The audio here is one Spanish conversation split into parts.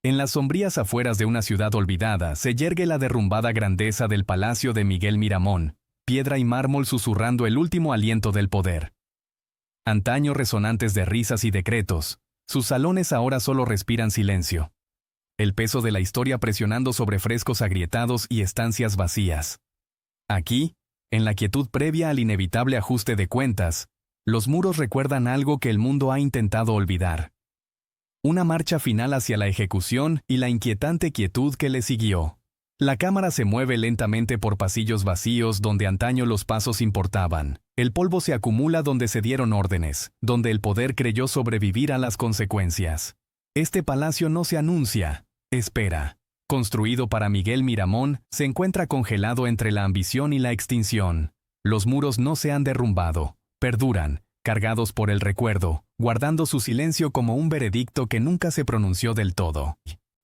En las sombrías afueras de una ciudad olvidada se yergue la derrumbada grandeza del palacio de Miguel Miramón, piedra y mármol susurrando el último aliento del poder. Antaño resonantes de risas y decretos, sus salones ahora solo respiran silencio. El peso de la historia presionando sobre frescos agrietados y estancias vacías. Aquí, en la quietud previa al inevitable ajuste de cuentas, los muros recuerdan algo que el mundo ha intentado olvidar. Una marcha final hacia la ejecución y la inquietante quietud que le siguió. La cámara se mueve lentamente por pasillos vacíos donde antaño los pasos importaban. El polvo se acumula donde se dieron órdenes, donde el poder creyó sobrevivir a las consecuencias. Este palacio no se anuncia, espera. Construido para Miguel Miramón, se encuentra congelado entre la ambición y la extinción. Los muros no se han derrumbado, perduran, cargados por el recuerdo, guardando su silencio como un veredicto que nunca se pronunció del todo.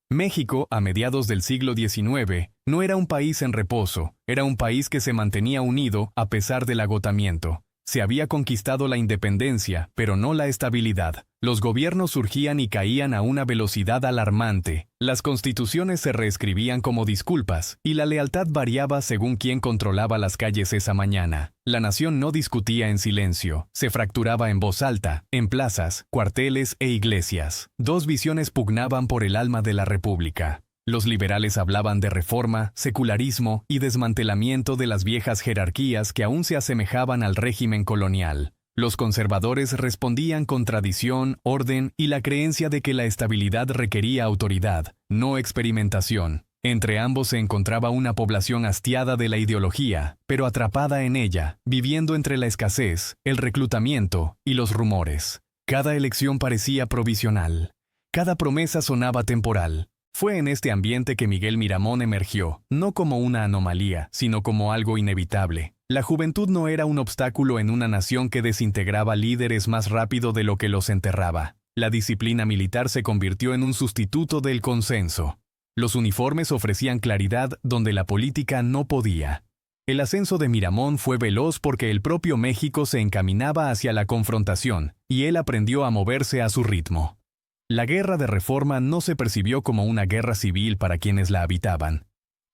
México, a mediados del siglo XIX, no era un país en reposo, era un país que se mantenía unido a pesar del agotamiento. Se había conquistado la independencia, pero no la estabilidad. Los gobiernos surgían y caían a una velocidad alarmante. Las constituciones se reescribían como disculpas, y la lealtad variaba según quién controlaba las calles esa mañana. La nación no discutía en silencio, se fracturaba en voz alta, en plazas, cuarteles e iglesias. Dos visiones pugnaban por el alma de la República. Los liberales hablaban de reforma, secularismo y desmantelamiento de las viejas jerarquías que aún se asemejaban al régimen colonial. Los conservadores respondían con tradición, orden y la creencia de que la estabilidad requería autoridad, no experimentación. Entre ambos se encontraba una población hastiada de la ideología, pero atrapada en ella, viviendo entre la escasez, el reclutamiento y los rumores. Cada elección parecía provisional. Cada promesa sonaba temporal. Fue en este ambiente que Miguel Miramón emergió, no como una anomalía, sino como algo inevitable. La juventud no era un obstáculo en una nación que desintegraba líderes más rápido de lo que los enterraba. La disciplina militar se convirtió en un sustituto del consenso. Los uniformes ofrecían claridad donde la política no podía. El ascenso de Miramón fue veloz porque el propio México se encaminaba hacia la confrontación, y él aprendió a moverse a su ritmo. La guerra de reforma no se percibió como una guerra civil para quienes la habitaban.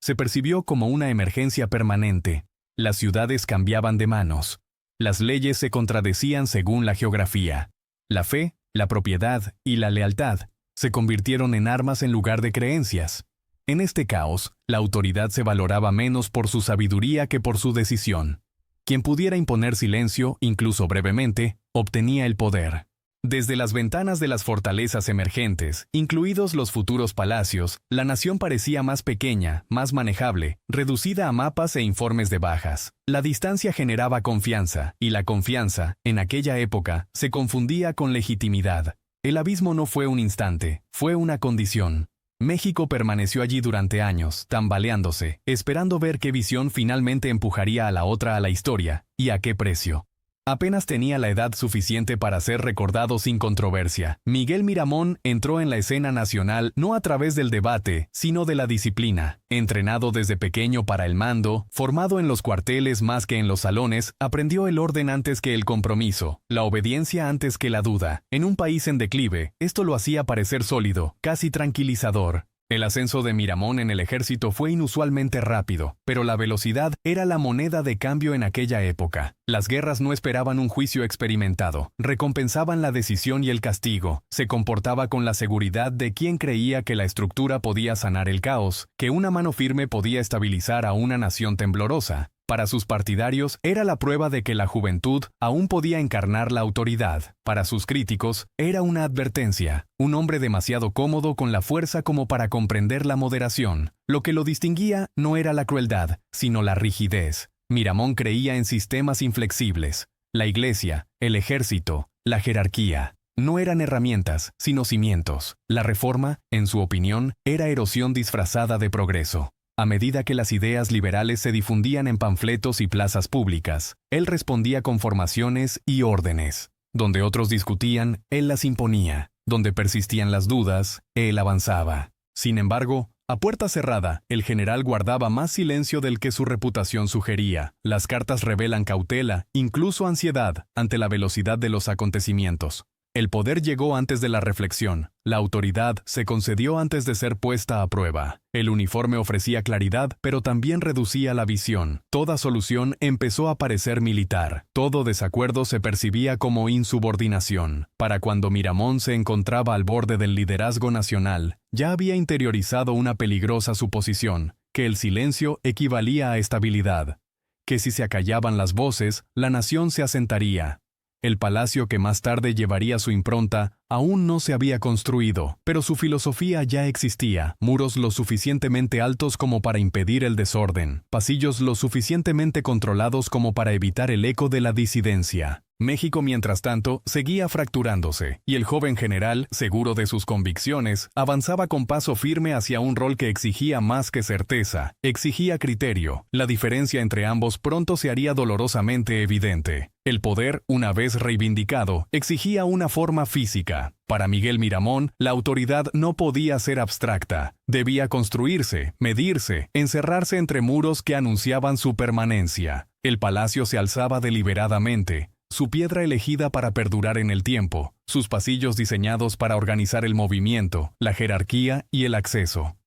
Se percibió como una emergencia permanente. Las ciudades cambiaban de manos. Las leyes se contradecían según la geografía. La fe, la propiedad y la lealtad se convirtieron en armas en lugar de creencias. En este caos, la autoridad se valoraba menos por su sabiduría que por su decisión. Quien pudiera imponer silencio, incluso brevemente, obtenía el poder. Desde las ventanas de las fortalezas emergentes, incluidos los futuros palacios, la nación parecía más pequeña, más manejable, reducida a mapas e informes de bajas. La distancia generaba confianza, y la confianza, en aquella época, se confundía con legitimidad. El abismo no fue un instante, fue una condición. México permaneció allí durante años, tambaleándose, esperando ver qué visión finalmente empujaría a la otra a la historia, y a qué precio. Apenas tenía la edad suficiente para ser recordado sin controversia. Miguel Miramón entró en la escena nacional no a través del debate, sino de la disciplina. Entrenado desde pequeño para el mando, formado en los cuarteles más que en los salones, aprendió el orden antes que el compromiso, la obediencia antes que la duda. En un país en declive, esto lo hacía parecer sólido, casi tranquilizador. El ascenso de Miramón en el ejército fue inusualmente rápido, pero la velocidad era la moneda de cambio en aquella época. Las guerras no esperaban un juicio experimentado, recompensaban la decisión y el castigo. Se comportaba con la seguridad de quien creía que la estructura podía sanar el caos, que una mano firme podía estabilizar a una nación temblorosa. Para sus partidarios era la prueba de que la juventud aún podía encarnar la autoridad. Para sus críticos era una advertencia, un hombre demasiado cómodo con la fuerza como para comprender la moderación. Lo que lo distinguía no era la crueldad, sino la rigidez. Miramón creía en sistemas inflexibles. La iglesia, el ejército, la jerarquía. No eran herramientas, sino cimientos. La reforma, en su opinión, era erosión disfrazada de progreso. A medida que las ideas liberales se difundían en panfletos y plazas públicas, él respondía con formaciones y órdenes. Donde otros discutían, él las imponía. Donde persistían las dudas, él avanzaba. Sin embargo, a puerta cerrada, el general guardaba más silencio del que su reputación sugería. Las cartas revelan cautela, incluso ansiedad, ante la velocidad de los acontecimientos. El poder llegó antes de la reflexión, la autoridad se concedió antes de ser puesta a prueba. El uniforme ofrecía claridad, pero también reducía la visión. Toda solución empezó a parecer militar. Todo desacuerdo se percibía como insubordinación. Para cuando Miramón se encontraba al borde del liderazgo nacional, ya había interiorizado una peligrosa suposición, que el silencio equivalía a estabilidad, que si se acallaban las voces, la nación se asentaría. El palacio que más tarde llevaría su impronta aún no se había construido, pero su filosofía ya existía. Muros lo suficientemente altos como para impedir el desorden, pasillos lo suficientemente controlados como para evitar el eco de la disidencia. México, mientras tanto, seguía fracturándose, y el joven general, seguro de sus convicciones, avanzaba con paso firme hacia un rol que exigía más que certeza, exigía criterio. La diferencia entre ambos pronto se haría dolorosamente evidente. El poder, una vez reivindicado, exigía una forma física. Para Miguel Miramón, la autoridad no podía ser abstracta. Debía construirse, medirse, encerrarse entre muros que anunciaban su permanencia. El palacio se alzaba deliberadamente, su piedra elegida para perdurar en el tiempo, sus pasillos diseñados para organizar el movimiento, la jerarquía y el acceso.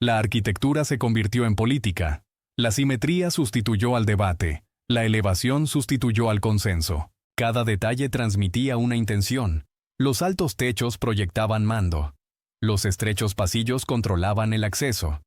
La arquitectura se convirtió en política. La simetría sustituyó al debate. La elevación sustituyó al consenso. Cada detalle transmitía una intención. Los altos techos proyectaban mando. Los estrechos pasillos controlaban el acceso.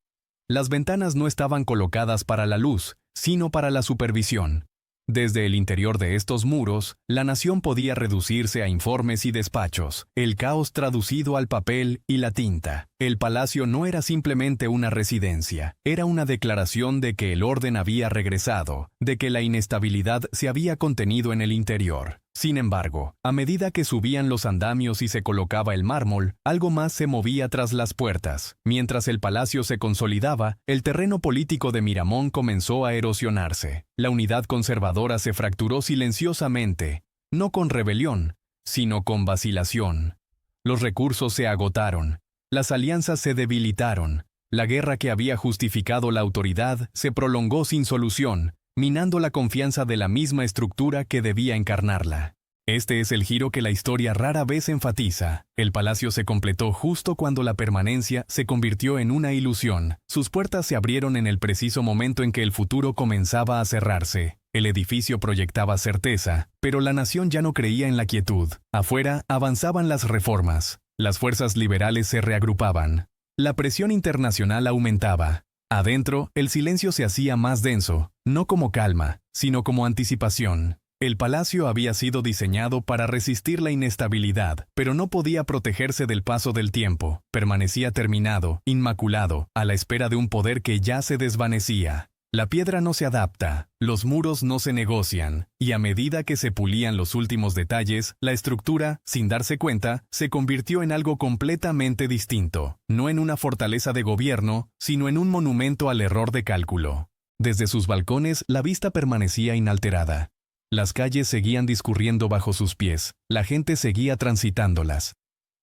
Las ventanas no estaban colocadas para la luz, sino para la supervisión. Desde el interior de estos muros, la nación podía reducirse a informes y despachos, el caos traducido al papel y la tinta. El palacio no era simplemente una residencia, era una declaración de que el orden había regresado, de que la inestabilidad se había contenido en el interior. Sin embargo, a medida que subían los andamios y se colocaba el mármol, algo más se movía tras las puertas. Mientras el palacio se consolidaba, el terreno político de Miramón comenzó a erosionarse. La unidad conservadora se fracturó silenciosamente, no con rebelión, sino con vacilación. Los recursos se agotaron, las alianzas se debilitaron, la guerra que había justificado la autoridad se prolongó sin solución, minando la confianza de la misma estructura que debía encarnarla. Este es el giro que la historia rara vez enfatiza. El palacio se completó justo cuando la permanencia se convirtió en una ilusión. Sus puertas se abrieron en el preciso momento en que el futuro comenzaba a cerrarse. El edificio proyectaba certeza, pero la nación ya no creía en la quietud. Afuera avanzaban las reformas. Las fuerzas liberales se reagrupaban. La presión internacional aumentaba. Adentro, el silencio se hacía más denso, no como calma, sino como anticipación. El palacio había sido diseñado para resistir la inestabilidad, pero no podía protegerse del paso del tiempo. Permanecía terminado, inmaculado, a la espera de un poder que ya se desvanecía. La piedra no se adapta, los muros no se negocian, y a medida que se pulían los últimos detalles, la estructura, sin darse cuenta, se convirtió en algo completamente distinto, no en una fortaleza de gobierno, sino en un monumento al error de cálculo. Desde sus balcones, la vista permanecía inalterada. Las calles seguían discurriendo bajo sus pies, la gente seguía transitándolas.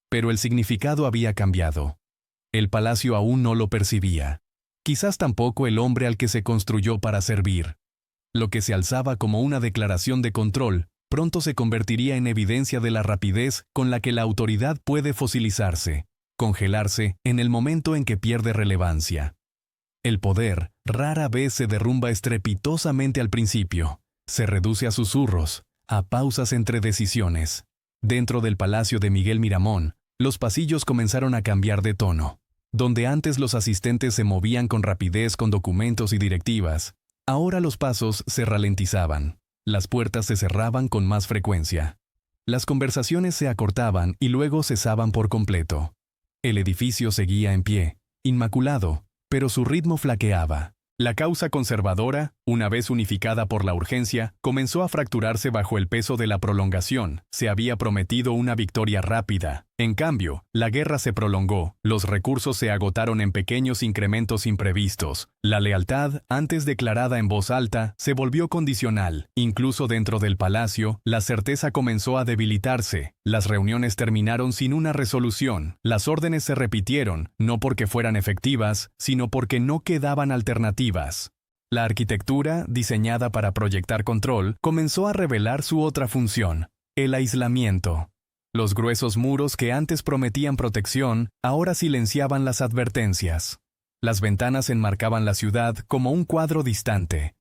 Pero el significado había cambiado. El palacio aún no lo percibía. Quizás tampoco el hombre al que se construyó para servir. Lo que se alzaba como una declaración de control, pronto se convertiría en evidencia de la rapidez con la que la autoridad puede fosilizarse, congelarse en el momento en que pierde relevancia. El poder rara vez se derrumba estrepitosamente al principio, se reduce a susurros, a pausas entre decisiones. Dentro del palacio de Miguel Miramón, los pasillos comenzaron a cambiar de tono. Donde antes los asistentes se movían con rapidez con documentos y directivas, ahora los pasos se ralentizaban. Las puertas se cerraban con más frecuencia. Las conversaciones se acortaban y luego cesaban por completo. El edificio seguía en pie, inmaculado, pero su ritmo flaqueaba. La causa conservadora, una vez unificada por la urgencia, comenzó a fracturarse bajo el peso de la prolongación. Se había prometido una victoria rápida. En cambio, la guerra se prolongó, los recursos se agotaron en pequeños incrementos imprevistos. La lealtad, antes declarada en voz alta, se volvió condicional. Incluso dentro del palacio, la certeza comenzó a debilitarse. Las reuniones terminaron sin una resolución. Las órdenes se repitieron, no porque fueran efectivas, sino porque no quedaban alternativas. La arquitectura, diseñada para proyectar control, comenzó a revelar su otra función, el aislamiento. Los gruesos muros que antes prometían protección, ahora silenciaban las advertencias. Las ventanas enmarcaban la ciudad como un cuadro distante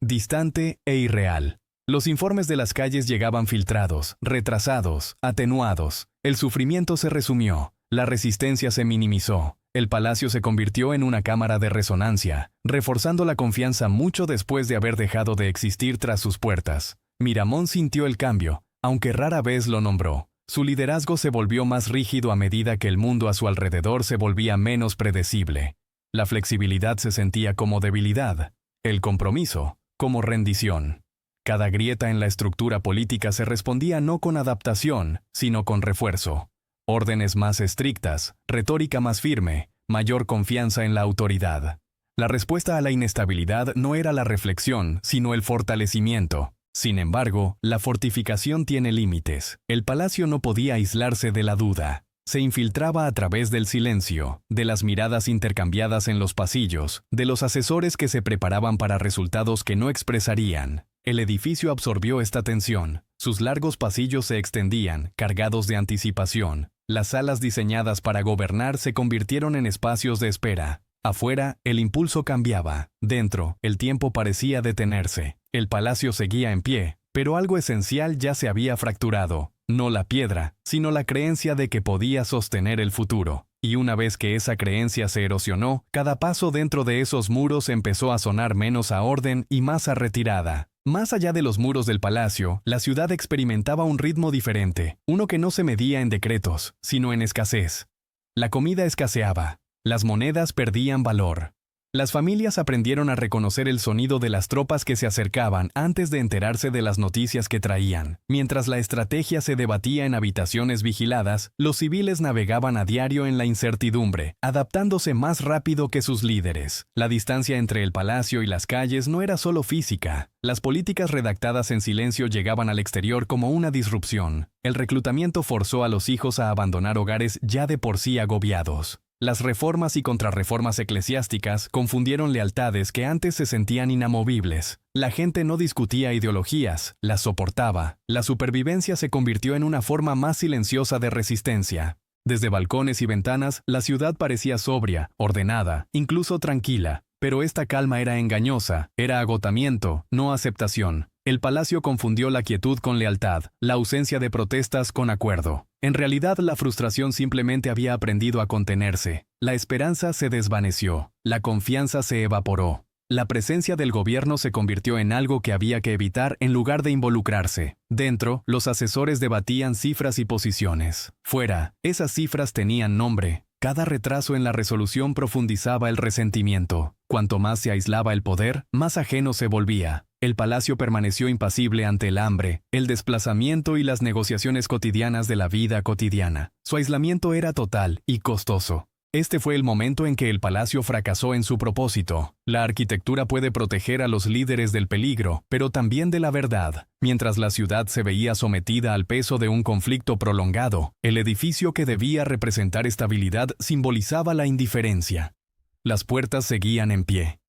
e irreal. Los informes de las calles llegaban filtrados, retrasados, atenuados. El sufrimiento se resumió, la resistencia se minimizó. El palacio se convirtió en una cámara de resonancia, reforzando la confianza mucho después de haber dejado de existir tras sus puertas. Miramón sintió el cambio, aunque rara vez lo nombró. Su liderazgo se volvió más rígido a medida que el mundo a su alrededor se volvía menos predecible. La flexibilidad se sentía como debilidad, el compromiso como rendición. Cada grieta en la estructura política se respondía no con adaptación, sino con refuerzo. Órdenes más estrictas, retórica más firme, mayor confianza en la autoridad. La respuesta a la inestabilidad no era la reflexión, sino el fortalecimiento. Sin embargo, la fortificación tiene límites. El palacio no podía aislarse de la duda. Se infiltraba a través del silencio, de las miradas intercambiadas en los pasillos, de los asesores que se preparaban para resultados que no expresarían. El edificio absorbió esta tensión. Sus largos pasillos se extendían, cargados de anticipación. Las salas diseñadas para gobernar se convirtieron en espacios de espera. Afuera, el impulso cambiaba. Dentro, el tiempo parecía detenerse. El palacio seguía en pie, pero algo esencial ya se había fracturado. No la piedra, sino la creencia de que podía sostener el futuro. Y una vez que esa creencia se erosionó, cada paso dentro de esos muros empezó a sonar menos a orden y más a retirada. Más allá de los muros del palacio, la ciudad experimentaba un ritmo diferente, uno que no se medía en decretos, sino en escasez. La comida escaseaba, las monedas perdían valor. Las familias aprendieron a reconocer el sonido de las tropas que se acercaban antes de enterarse de las noticias que traían. Mientras la estrategia se debatía en habitaciones vigiladas, los civiles navegaban a diario en la incertidumbre, adaptándose más rápido que sus líderes. La distancia entre el palacio y las calles no era solo física. Las políticas redactadas en silencio llegaban al exterior como una disrupción. El reclutamiento forzó a los hijos a abandonar hogares ya de por sí agobiados. Las reformas y contrarreformas eclesiásticas confundieron lealtades que antes se sentían inamovibles. La gente no discutía ideologías, las soportaba. La supervivencia se convirtió en una forma más silenciosa de resistencia. Desde balcones y ventanas, la ciudad parecía sobria, ordenada, incluso tranquila. Pero esta calma era engañosa, era agotamiento, no aceptación. El palacio confundió la quietud con lealtad, la ausencia de protestas con acuerdo. En realidad, la frustración simplemente había aprendido a contenerse. La esperanza se desvaneció, la confianza se evaporó. La presencia del gobierno se convirtió en algo que había que evitar en lugar de involucrarse. Dentro, los asesores debatían cifras y posiciones. Fuera, esas cifras tenían nombre. Cada retraso en la resolución profundizaba el resentimiento. Cuanto más se aislaba el poder, más ajeno se volvía. El palacio permaneció impasible ante el hambre, el desplazamiento y las negociaciones cotidianas de la vida cotidiana. Su aislamiento era total y costoso. Este fue el momento en que el palacio fracasó en su propósito. La arquitectura puede proteger a los líderes del peligro, pero también de la verdad. Mientras la ciudad se veía sometida al peso de un conflicto prolongado, el edificio que debía representar estabilidad simbolizaba la indiferencia. Las puertas seguían en pie.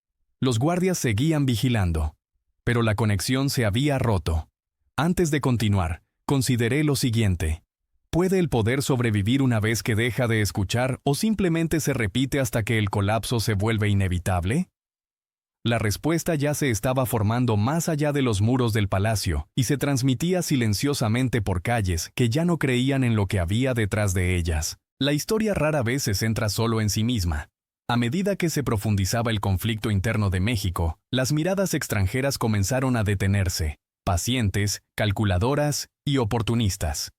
Los guardias seguían vigilando. Pero la conexión se había roto. Antes de continuar, consideré lo siguiente. ¿Puede el poder sobrevivir una vez que deja de escuchar o simplemente se repite hasta que el colapso se vuelve inevitable? La respuesta ya se estaba formando más allá de los muros del palacio y se transmitía silenciosamente por calles que ya no creían en lo que había detrás de ellas. La historia rara vez se centra solo en sí misma. A medida que se profundizaba el conflicto interno de México, las miradas extranjeras comenzaron a detenerse, pacientes, calculadoras y oportunistas.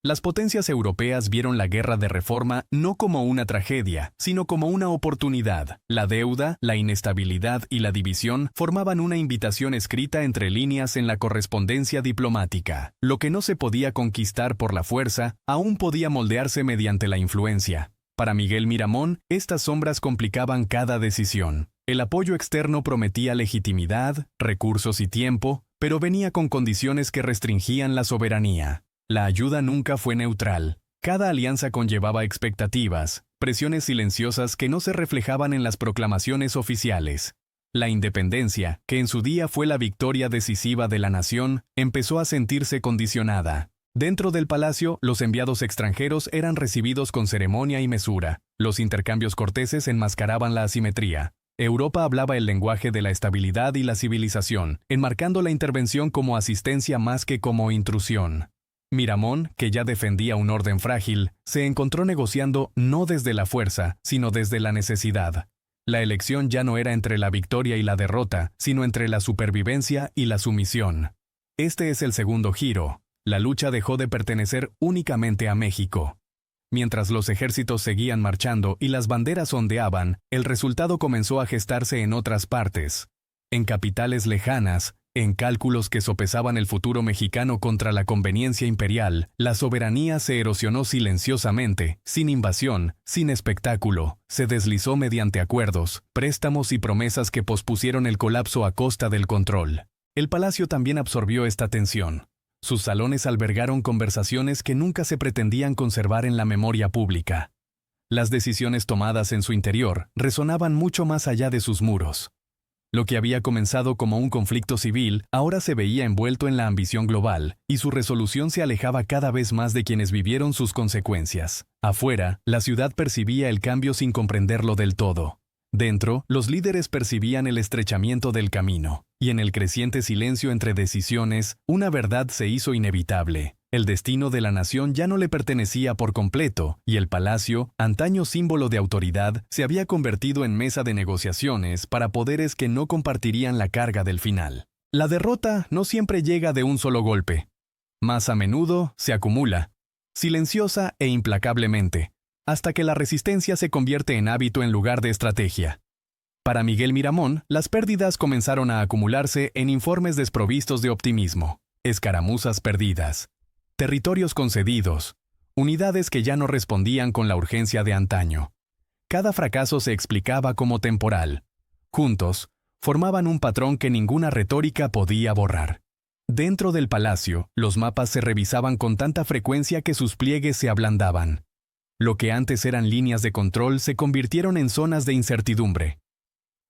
Las potencias europeas vieron la guerra de reforma no como una tragedia, sino como una oportunidad. La deuda, la inestabilidad y la división formaban una invitación escrita entre líneas en la correspondencia diplomática. Lo que no se podía conquistar por la fuerza, aún podía moldearse mediante la influencia. Para Miguel Miramón, estas sombras complicaban cada decisión. El apoyo externo prometía legitimidad, recursos y tiempo, pero venía con condiciones que restringían la soberanía. La ayuda nunca fue neutral. Cada alianza conllevaba expectativas, presiones silenciosas que no se reflejaban en las proclamaciones oficiales. La independencia, que en su día fue la victoria decisiva de la nación, empezó a sentirse condicionada. Dentro del palacio, los enviados extranjeros eran recibidos con ceremonia y mesura. Los intercambios corteses enmascaraban la asimetría. Europa hablaba el lenguaje de la estabilidad y la civilización, enmarcando la intervención como asistencia más que como intrusión. Miramón, que ya defendía un orden frágil, se encontró negociando no desde la fuerza, sino desde la necesidad. La elección ya no era entre la victoria y la derrota, sino entre la supervivencia y la sumisión. Este es el segundo giro. La lucha dejó de pertenecer únicamente a México. Mientras los ejércitos seguían marchando y las banderas ondeaban, el resultado comenzó a gestarse en otras partes. En capitales lejanas, en cálculos que sopesaban el futuro mexicano contra la conveniencia imperial, la soberanía se erosionó silenciosamente, sin invasión, sin espectáculo, se deslizó mediante acuerdos, préstamos y promesas que pospusieron el colapso a costa del control. El palacio también absorbió esta tensión. Sus salones albergaron conversaciones que nunca se pretendían conservar en la memoria pública. Las decisiones tomadas en su interior resonaban mucho más allá de sus muros. Lo que había comenzado como un conflicto civil ahora se veía envuelto en la ambición global, y su resolución se alejaba cada vez más de quienes vivieron sus consecuencias. Afuera, la ciudad percibía el cambio sin comprenderlo del todo. Dentro, los líderes percibían el estrechamiento del camino, y en el creciente silencio entre decisiones, una verdad se hizo inevitable. El destino de la nación ya no le pertenecía por completo, y el palacio, antaño símbolo de autoridad, se había convertido en mesa de negociaciones para poderes que no compartirían la carga del final. La derrota no siempre llega de un solo golpe. Más a menudo se acumula, silenciosa e implacablemente, hasta que la resistencia se convierte en hábito en lugar de estrategia. Para Miguel Miramón, las pérdidas comenzaron a acumularse en informes desprovistos de optimismo, escaramuzas perdidas, territorios concedidos, unidades que ya no respondían con la urgencia de antaño. Cada fracaso se explicaba como temporal. Juntos, formaban un patrón que ninguna retórica podía borrar. Dentro del palacio, los mapas se revisaban con tanta frecuencia que sus pliegues se ablandaban. Lo que antes eran líneas de control se convirtieron en zonas de incertidumbre.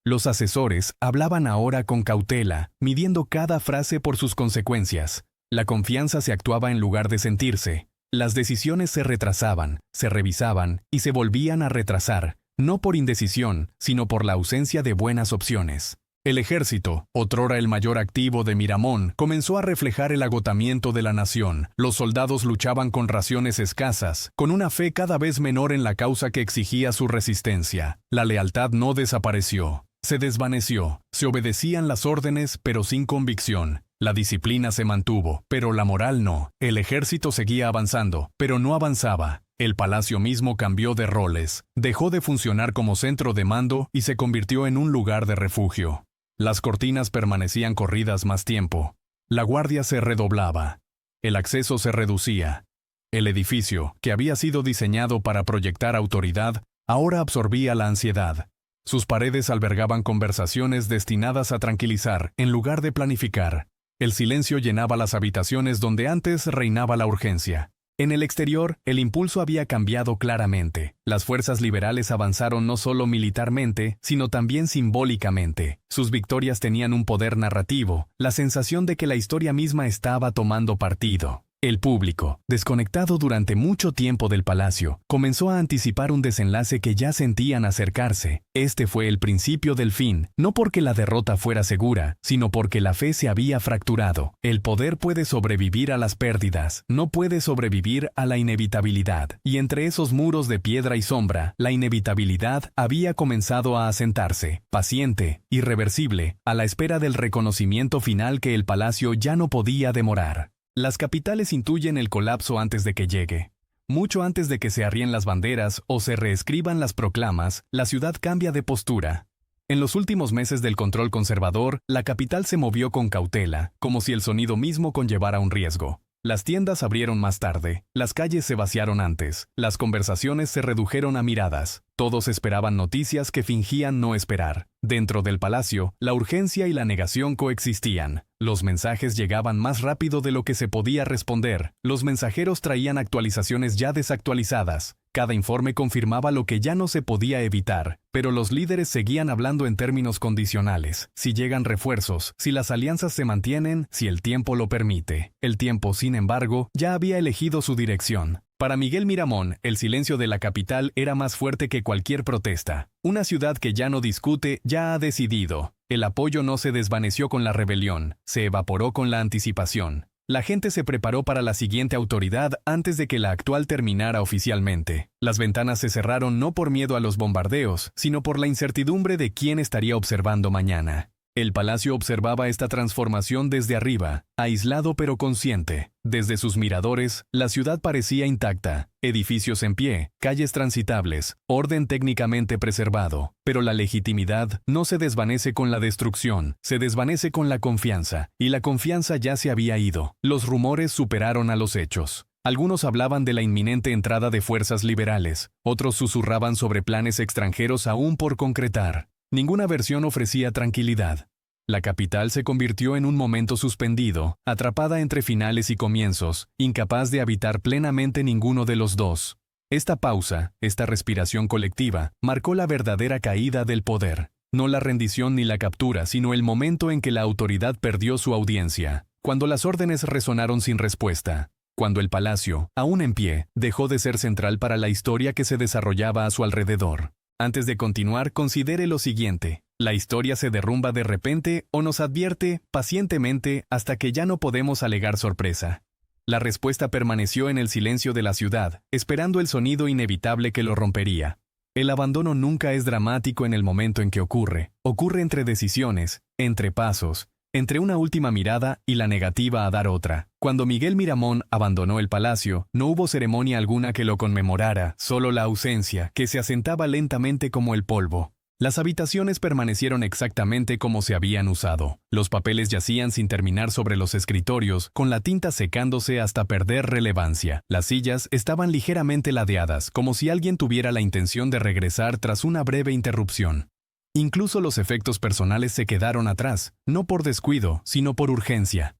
Los asesores hablaban ahora con cautela, midiendo cada frase por sus consecuencias. La confianza se actuaba en lugar de sentirse. Las decisiones se retrasaban, se revisaban y se volvían a retrasar, no por indecisión, sino por la ausencia de buenas opciones. El ejército, otrora el mayor activo de Miramón, comenzó a reflejar el agotamiento de la nación. Los soldados luchaban con raciones escasas, con una fe cada vez menor en la causa que exigía su resistencia. La lealtad no desapareció, se desvaneció. Se obedecían las órdenes, pero sin convicción. La disciplina se mantuvo, pero la moral no. El ejército seguía avanzando, pero no avanzaba. El palacio mismo cambió de roles, dejó de funcionar como centro de mando y se convirtió en un lugar de refugio. Las cortinas permanecían corridas más tiempo. La guardia se redoblaba. El acceso se reducía. El edificio, que había sido diseñado para proyectar autoridad, ahora absorbía la ansiedad. Sus paredes albergaban conversaciones destinadas a tranquilizar, en lugar de planificar. El silencio llenaba las habitaciones donde antes reinaba la urgencia. En el exterior, el impulso había cambiado claramente. Las fuerzas liberales avanzaron no solo militarmente, sino también simbólicamente. Sus victorias tenían un poder narrativo, la sensación de que la historia misma estaba tomando partido. El público, desconectado durante mucho tiempo del palacio, comenzó a anticipar un desenlace que ya sentían acercarse. Este fue el principio del fin, no porque la derrota fuera segura, sino porque la fe se había fracturado. El poder puede sobrevivir a las pérdidas, no puede sobrevivir a la inevitabilidad. Y entre esos muros de piedra y sombra, la inevitabilidad había comenzado a asentarse, paciente, irreversible, a la espera del reconocimiento final que el palacio ya no podía demorar. Las capitales intuyen el colapso antes de que llegue. Mucho antes de que se arríen las banderas o se reescriban las proclamas, la ciudad cambia de postura. En los últimos meses del control conservador, la capital se movió con cautela, como si el sonido mismo conllevara un riesgo. Las tiendas abrieron más tarde, las calles se vaciaron antes, las conversaciones se redujeron a miradas. Todos esperaban noticias que fingían no esperar. Dentro del palacio, la urgencia y la negación coexistían. Los mensajes llegaban más rápido de lo que se podía responder. Los mensajeros traían actualizaciones ya desactualizadas. Cada informe confirmaba lo que ya no se podía evitar, pero los líderes seguían hablando en términos condicionales. Si llegan refuerzos, si las alianzas se mantienen, si el tiempo lo permite. El tiempo, sin embargo, ya había elegido su dirección. Para Miguel Miramón, el silencio de la capital era más fuerte que cualquier protesta. Una ciudad que ya no discute, ya ha decidido. El apoyo no se desvaneció con la rebelión, se evaporó con la anticipación. La gente se preparó para la siguiente autoridad antes de que la actual terminara oficialmente. Las ventanas se cerraron no por miedo a los bombardeos, sino por la incertidumbre de quién estaría observando mañana. El palacio observaba esta transformación desde arriba, aislado pero consciente. Desde sus miradores, la ciudad parecía intacta, edificios en pie, calles transitables, orden técnicamente preservado. Pero la legitimidad no se desvanece con la destrucción, se desvanece con la confianza, y la confianza ya se había ido. Los rumores superaron a los hechos. Algunos hablaban de la inminente entrada de fuerzas liberales, otros susurraban sobre planes extranjeros aún por concretar. Ninguna versión ofrecía tranquilidad. La capital se convirtió en un momento suspendido, atrapada entre finales y comienzos, incapaz de habitar plenamente ninguno de los dos. Esta pausa, esta respiración colectiva, marcó la verdadera caída del poder. No la rendición ni la captura, sino el momento en que la autoridad perdió su audiencia, cuando las órdenes resonaron sin respuesta. Cuando el palacio, aún en pie, dejó de ser central para la historia que se desarrollaba a su alrededor. Antes de continuar, considere lo siguiente. La historia se derrumba de repente o nos advierte, pacientemente, hasta que ya no podemos alegar sorpresa. La respuesta permaneció en el silencio de la ciudad, esperando el sonido inevitable que lo rompería. El abandono nunca es dramático en el momento en que ocurre. Ocurre entre decisiones, entre pasos, entre una última mirada y la negativa a dar otra. Cuando Miguel Miramón abandonó el palacio, no hubo ceremonia alguna que lo conmemorara, solo la ausencia, que se asentaba lentamente como el polvo. Las habitaciones permanecieron exactamente como se habían usado. Los papeles yacían sin terminar sobre los escritorios, con la tinta secándose hasta perder relevancia. Las sillas estaban ligeramente ladeadas, como si alguien tuviera la intención de regresar tras una breve interrupción. Incluso los efectos personales se quedaron atrás, no por descuido, sino por urgencia.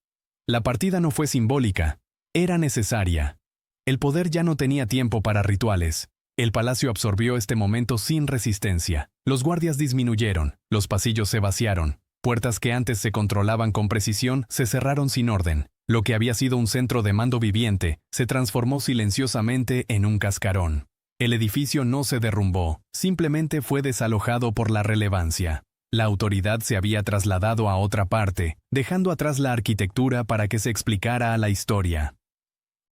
La partida no fue simbólica, era necesaria. El poder ya no tenía tiempo para rituales. El palacio absorbió este momento sin resistencia. Los guardias disminuyeron, los pasillos se vaciaron, puertas que antes se controlaban con precisión se cerraron sin orden. Lo que había sido un centro de mando viviente se transformó silenciosamente en un cascarón. El edificio no se derrumbó, simplemente fue desalojado por la relevancia. La autoridad se había trasladado a otra parte, dejando atrás la arquitectura para que se explicara a la historia.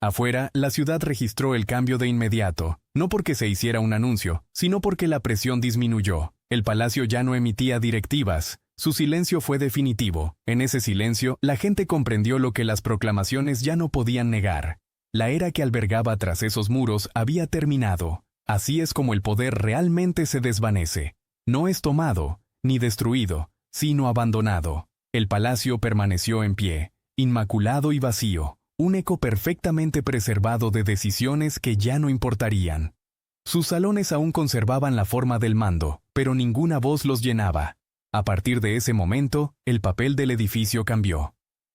Afuera, la ciudad registró el cambio de inmediato, no porque se hiciera un anuncio, sino porque la presión disminuyó. El palacio ya no emitía directivas, su silencio fue definitivo. En ese silencio, la gente comprendió lo que las proclamaciones ya no podían negar. La era que albergaba tras esos muros había terminado. Así es como el poder realmente se desvanece. No es tomado, ni destruido, sino abandonado. El palacio permaneció en pie, inmaculado y vacío, un eco perfectamente preservado de decisiones que ya no importarían. Sus salones aún conservaban la forma del mando, pero ninguna voz los llenaba. A partir de ese momento, el papel del edificio cambió.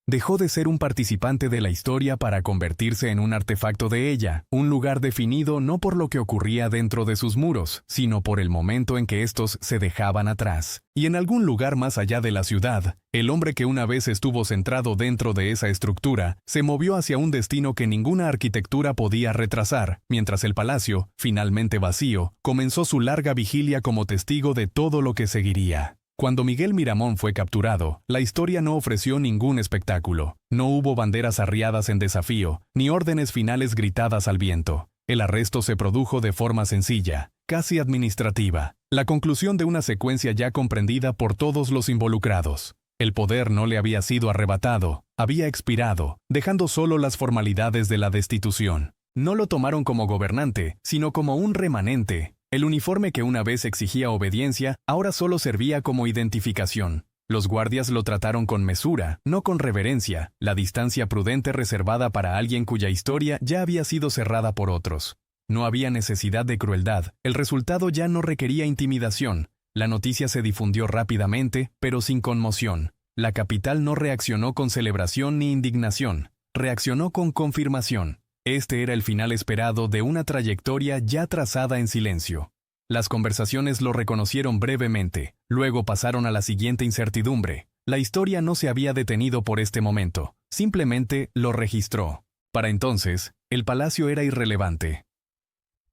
Dejó de ser un participante de la historia para convertirse en un artefacto de ella, un lugar definido no por lo que ocurría dentro de sus muros, sino por el momento en que estos se dejaban atrás. Y en algún lugar más allá de la ciudad, el hombre que una vez estuvo centrado dentro de esa estructura, se movió hacia un destino que ninguna arquitectura podía retrasar, mientras el palacio, finalmente vacío, comenzó su larga vigilia como testigo de todo lo que seguiría. Cuando Miguel Miramón fue capturado, la historia no ofreció ningún espectáculo. No hubo banderas arriadas en desafío, ni órdenes finales gritadas al viento. El arresto se produjo de forma sencilla, casi administrativa, la conclusión de una secuencia ya comprendida por todos los involucrados. El poder no le había sido arrebatado, había expirado, dejando solo las formalidades de la destitución. No lo tomaron como gobernante, sino como un remanente. El uniforme que una vez exigía obediencia, ahora solo servía como identificación. Los guardias lo trataron con mesura, no con reverencia, la distancia prudente reservada para alguien cuya historia ya había sido cerrada por otros. No había necesidad de crueldad, el resultado ya no requería intimidación. La noticia se difundió rápidamente, pero sin conmoción. La capital no reaccionó con celebración ni indignación, reaccionó con confirmación. Este era el final esperado de una trayectoria ya trazada en silencio. Las conversaciones lo reconocieron brevemente, luego pasaron a la siguiente incertidumbre. La historia no se había detenido por este momento, simplemente lo registró. Para entonces, el palacio era irrelevante.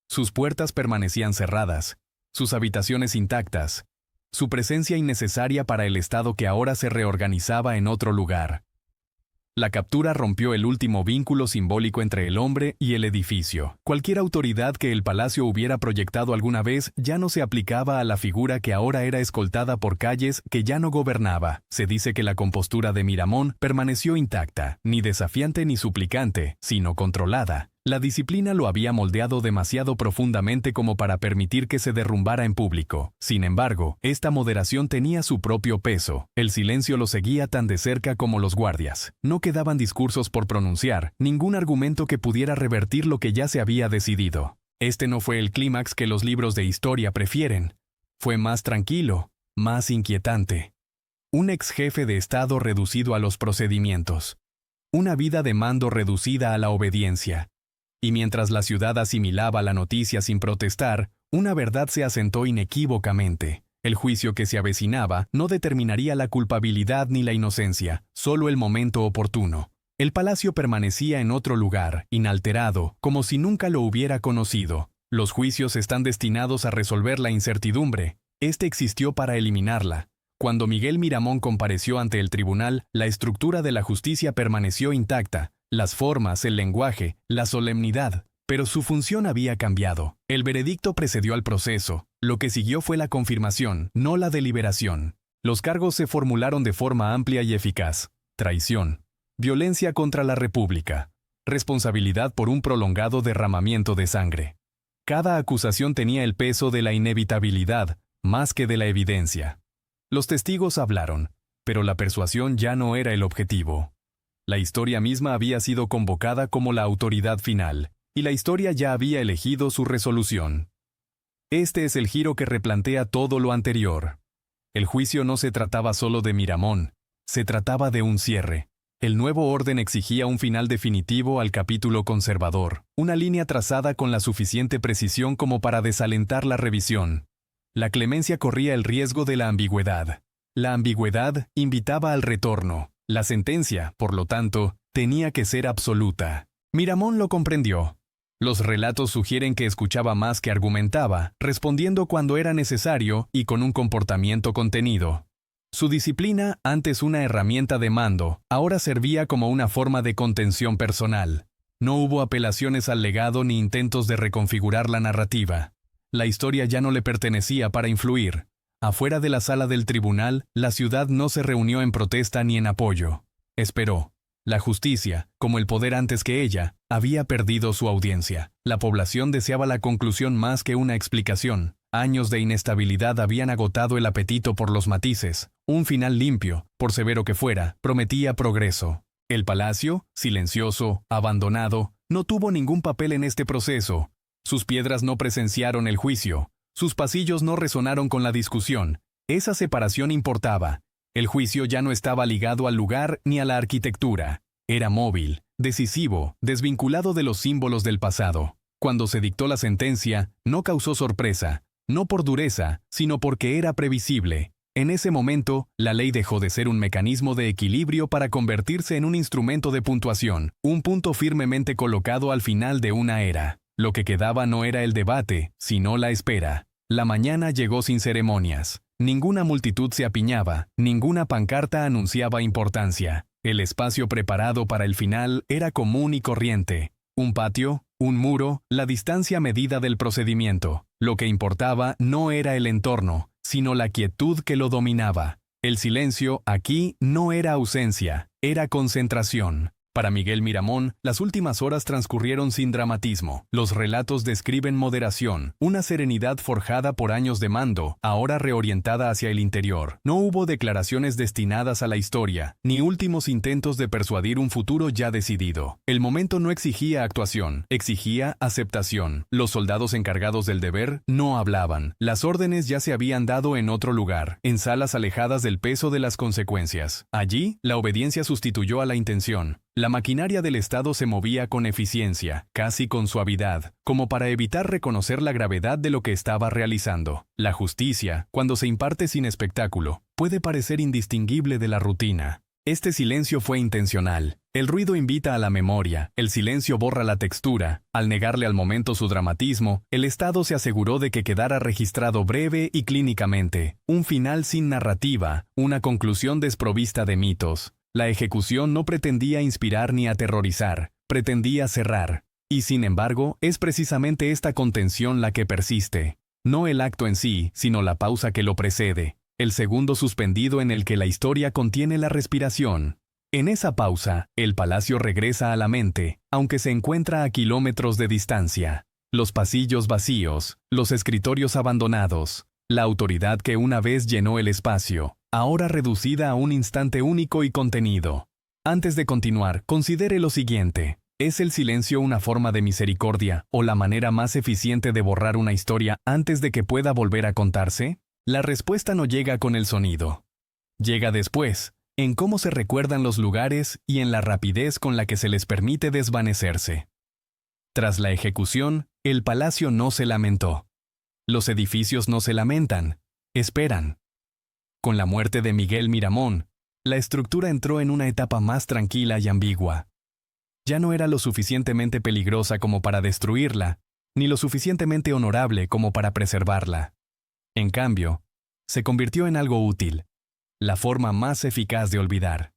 Sus puertas permanecían cerradas, sus habitaciones intactas, su presencia innecesaria para el Estado que ahora se reorganizaba en otro lugar. La captura rompió el último vínculo simbólico entre el hombre y el edificio. Cualquier autoridad que el palacio hubiera proyectado alguna vez ya no se aplicaba a la figura que ahora era escoltada por calles que ya no gobernaba. Se dice que la compostura de Miramón permaneció intacta, ni desafiante ni suplicante, sino controlada. La disciplina lo había moldeado demasiado profundamente como para permitir que se derrumbara en público. Sin embargo, esta moderación tenía su propio peso. El silencio lo seguía tan de cerca como los guardias. No quedaban discursos por pronunciar, ningún argumento que pudiera revertir lo que ya se había decidido. Este no fue el clímax que los libros de historia prefieren. Fue más tranquilo, más inquietante. Un ex jefe de Estado reducido a los procedimientos. Una vida de mando reducida a la obediencia. Y mientras la ciudad asimilaba la noticia sin protestar, una verdad se asentó inequívocamente. El juicio que se avecinaba no determinaría la culpabilidad ni la inocencia, solo el momento oportuno. El palacio permanecía en otro lugar, inalterado, como si nunca lo hubiera conocido. Los juicios están destinados a resolver la incertidumbre. Este existió para eliminarla. Cuando Miguel Miramón compareció ante el tribunal, la estructura de la justicia permaneció intacta. Las formas, el lenguaje, la solemnidad, pero su función había cambiado. El veredicto precedió al proceso. Lo que siguió fue la confirmación, no la deliberación. Los cargos se formularon de forma amplia y eficaz. Traición, violencia contra la República, responsabilidad por un prolongado derramamiento de sangre. Cada acusación tenía el peso de la inevitabilidad, más que de la evidencia. Los testigos hablaron, pero la persuasión ya no era el objetivo. La historia misma había sido convocada como la autoridad final, y la historia ya había elegido su resolución. Este es el giro que replantea todo lo anterior. El juicio no se trataba solo de Miramón, se trataba de un cierre. El nuevo orden exigía un final definitivo al capítulo conservador, una línea trazada con la suficiente precisión como para desalentar la revisión. La clemencia corría el riesgo de la ambigüedad. La ambigüedad invitaba al retorno. La sentencia, por lo tanto, tenía que ser absoluta. Miramón lo comprendió. Los relatos sugieren que escuchaba más que argumentaba, respondiendo cuando era necesario y con un comportamiento contenido. Su disciplina, antes una herramienta de mando, ahora servía como una forma de contención personal. No hubo apelaciones al legado ni intentos de reconfigurar la narrativa. La historia ya no le pertenecía para influir. Afuera de la sala del tribunal, la ciudad no se reunió en protesta ni en apoyo. Esperó. La justicia, como el poder antes que ella, había perdido su audiencia. La población deseaba la conclusión más que una explicación. Años de inestabilidad habían agotado el apetito por los matices. Un final limpio, por severo que fuera, prometía progreso. El palacio, silencioso, abandonado, no tuvo ningún papel en este proceso. Sus piedras no presenciaron el juicio. Sus pasillos no resonaron con la discusión. Esa separación importaba. El juicio ya no estaba ligado al lugar ni a la arquitectura. Era móvil, decisivo, desvinculado de los símbolos del pasado. Cuando se dictó la sentencia, no causó sorpresa, no por dureza, sino porque era previsible. En ese momento, la ley dejó de ser un mecanismo de equilibrio para convertirse en un instrumento de puntuación, un punto firmemente colocado al final de una era. Lo que quedaba no era el debate, sino la espera. La mañana llegó sin ceremonias. Ninguna multitud se apiñaba, ninguna pancarta anunciaba importancia. El espacio preparado para el final era común y corriente. Un patio, un muro, la distancia medida del procedimiento. Lo que importaba no era el entorno, sino la quietud que lo dominaba. El silencio, aquí, no era ausencia, era concentración. Para Miguel Miramón, las últimas horas transcurrieron sin dramatismo. Los relatos describen moderación, una serenidad forjada por años de mando, ahora reorientada hacia el interior. No hubo declaraciones destinadas a la historia, ni últimos intentos de persuadir un futuro ya decidido. El momento no exigía actuación, exigía aceptación. Los soldados encargados del deber no hablaban. Las órdenes ya se habían dado en otro lugar, en salas alejadas del peso de las consecuencias. Allí, la obediencia sustituyó a la intención. La maquinaria del Estado se movía con eficiencia, casi con suavidad, como para evitar reconocer la gravedad de lo que estaba realizando. La justicia, cuando se imparte sin espectáculo, puede parecer indistinguible de la rutina. Este silencio fue intencional. El ruido invita a la memoria, el silencio borra la textura. Al negarle al momento su dramatismo, el Estado se aseguró de que quedara registrado breve y clínicamente, un final sin narrativa, una conclusión desprovista de mitos. La ejecución no pretendía inspirar ni aterrorizar, pretendía cerrar. Y sin embargo, es precisamente esta contención la que persiste. No el acto en sí, sino la pausa que lo precede. El segundo suspendido en el que la historia contiene la respiración. En esa pausa, el palacio regresa a la mente, aunque se encuentra a kilómetros de distancia. Los pasillos vacíos, los escritorios abandonados, la autoridad que una vez llenó el espacio, ahora reducida a un instante único y contenido. Antes de continuar, considere lo siguiente. ¿Es el silencio una forma de misericordia o la manera más eficiente de borrar una historia antes de que pueda volver a contarse? La respuesta no llega con el sonido. Llega después, en cómo se recuerdan los lugares y en la rapidez con la que se les permite desvanecerse. Tras la ejecución, el palacio no se lamentó. Los edificios no se lamentan, esperan. Con la muerte de Miguel Miramón, la estructura entró en una etapa más tranquila y ambigua. Ya no era lo suficientemente peligrosa como para destruirla, ni lo suficientemente honorable como para preservarla. En cambio, se convirtió en algo útil, la forma más eficaz de olvidar.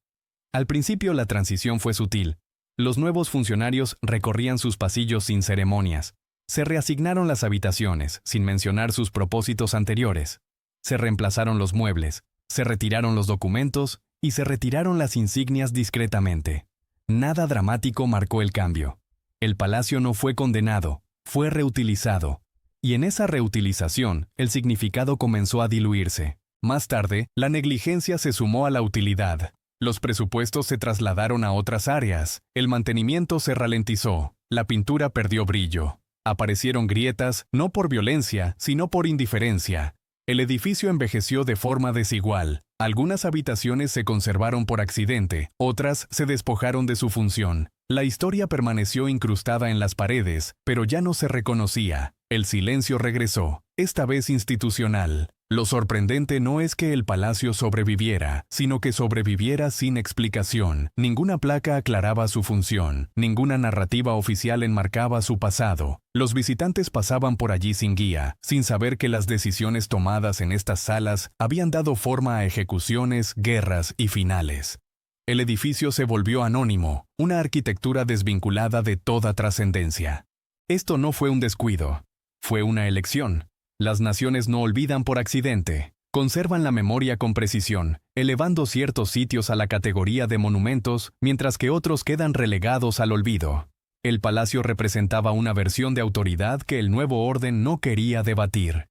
Al principio la transición fue sutil. Los nuevos funcionarios recorrían sus pasillos sin ceremonias. Se reasignaron las habitaciones, sin mencionar sus propósitos anteriores. Se reemplazaron los muebles, se retiraron los documentos y se retiraron las insignias discretamente. Nada dramático marcó el cambio. El palacio no fue condenado, fue reutilizado. Y en esa reutilización, el significado comenzó a diluirse. Más tarde, la negligencia se sumó a la utilidad. Los presupuestos se trasladaron a otras áreas, el mantenimiento se ralentizó, la pintura perdió brillo. Aparecieron grietas, no por violencia, sino por indiferencia. El edificio envejeció de forma desigual. Algunas habitaciones se conservaron por accidente, otras se despojaron de su función. La historia permaneció incrustada en las paredes, pero ya no se reconocía. El silencio regresó, esta vez institucional. Lo sorprendente no es que el palacio sobreviviera, sino que sobreviviera sin explicación. Ninguna placa aclaraba su función, ninguna narrativa oficial enmarcaba su pasado. Los visitantes pasaban por allí sin guía, sin saber que las decisiones tomadas en estas salas habían dado forma a ejecuciones, guerras y finales. El edificio se volvió anónimo, una arquitectura desvinculada de toda trascendencia. Esto no fue un descuido, fue una elección. Las naciones no olvidan por accidente, conservan la memoria con precisión, elevando ciertos sitios a la categoría de monumentos, mientras que otros quedan relegados al olvido. El palacio representaba una versión de autoridad que el nuevo orden no quería debatir.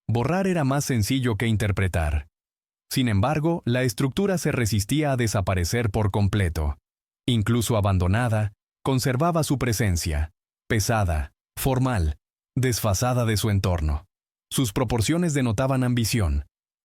Borrar era más sencillo que interpretar. Sin embargo, la estructura se resistía a desaparecer por completo. Incluso abandonada, conservaba su presencia, pesada, formal, desfasada de su entorno. Sus proporciones denotaban ambición.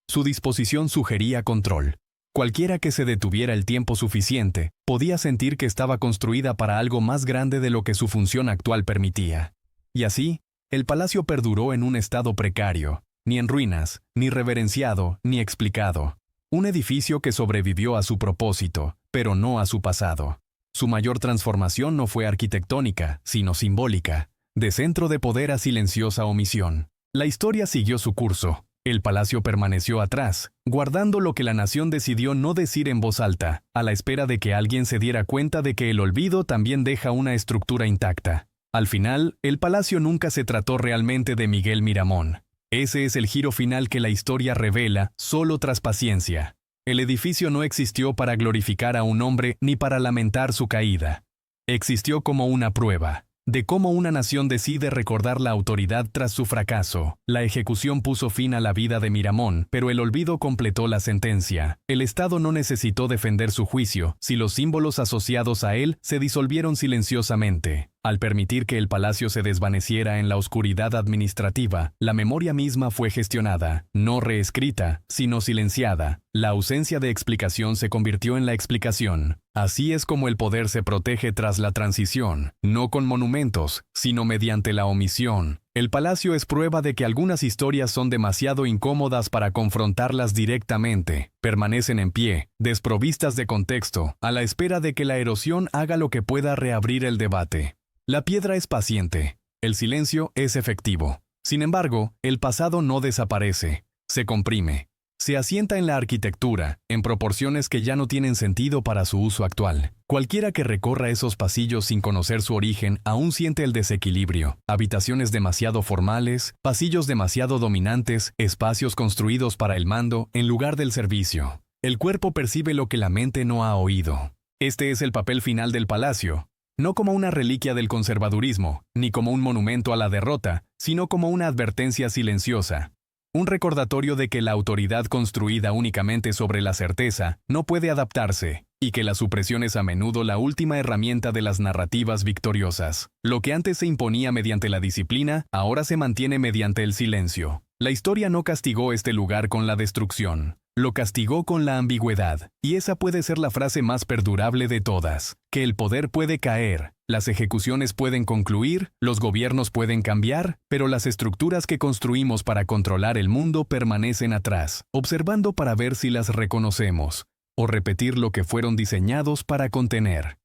Su disposición sugería control. Cualquiera que se detuviera el tiempo suficiente, podía sentir que estaba construida para algo más grande de lo que su función actual permitía. Y así, el palacio perduró en un estado precario, ni en ruinas, ni reverenciado, ni explicado. Un edificio que sobrevivió a su propósito, pero no a su pasado. Su mayor transformación no fue arquitectónica, sino simbólica, de centro de poder a silenciosa omisión. La historia siguió su curso. El palacio permaneció atrás, guardando lo que la nación decidió no decir en voz alta, a la espera de que alguien se diera cuenta de que el olvido también deja una estructura intacta. Al final, el palacio nunca se trató realmente de Miguel Miramón. Ese es el giro final que la historia revela, solo tras paciencia. El edificio no existió para glorificar a un hombre ni para lamentar su caída. Existió como una prueba de cómo una nación decide recordar la autoridad tras su fracaso. La ejecución puso fin a la vida de Miramón, pero el olvido completó la sentencia. El Estado no necesitó defender su juicio, si los símbolos asociados a él se disolvieron silenciosamente. Al permitir que el palacio se desvaneciera en la oscuridad administrativa, la memoria misma fue gestionada, no reescrita, sino silenciada. La ausencia de explicación se convirtió en la explicación. Así es como el poder se protege tras la transición, no con monumentos, sino mediante la omisión. El palacio es prueba de que algunas historias son demasiado incómodas para confrontarlas directamente. Permanecen en pie, desprovistas de contexto, a la espera de que la erosión haga lo que pueda reabrir el debate. La piedra es paciente. El silencio es efectivo. Sin embargo, el pasado no desaparece. Se comprime. Se asienta en la arquitectura, en proporciones que ya no tienen sentido para su uso actual. Cualquiera que recorra esos pasillos sin conocer su origen aún siente el desequilibrio. Habitaciones demasiado formales, pasillos demasiado dominantes, espacios construidos para el mando en lugar del servicio. El cuerpo percibe lo que la mente no ha oído. Este es el papel final del palacio. No como una reliquia del conservadurismo, ni como un monumento a la derrota, sino como una advertencia silenciosa. Un recordatorio de que la autoridad construida únicamente sobre la certeza no puede adaptarse, y que la supresión es a menudo la última herramienta de las narrativas victoriosas. Lo que antes se imponía mediante la disciplina, ahora se mantiene mediante el silencio. La historia no castigó este lugar con la destrucción. Lo castigó con la ambigüedad, y esa puede ser la frase más perdurable de todas, que el poder puede caer, las ejecuciones pueden concluir, los gobiernos pueden cambiar, pero las estructuras que construimos para controlar el mundo permanecen atrás, observando para ver si las reconocemos, o repetir lo que fueron diseñados para contener.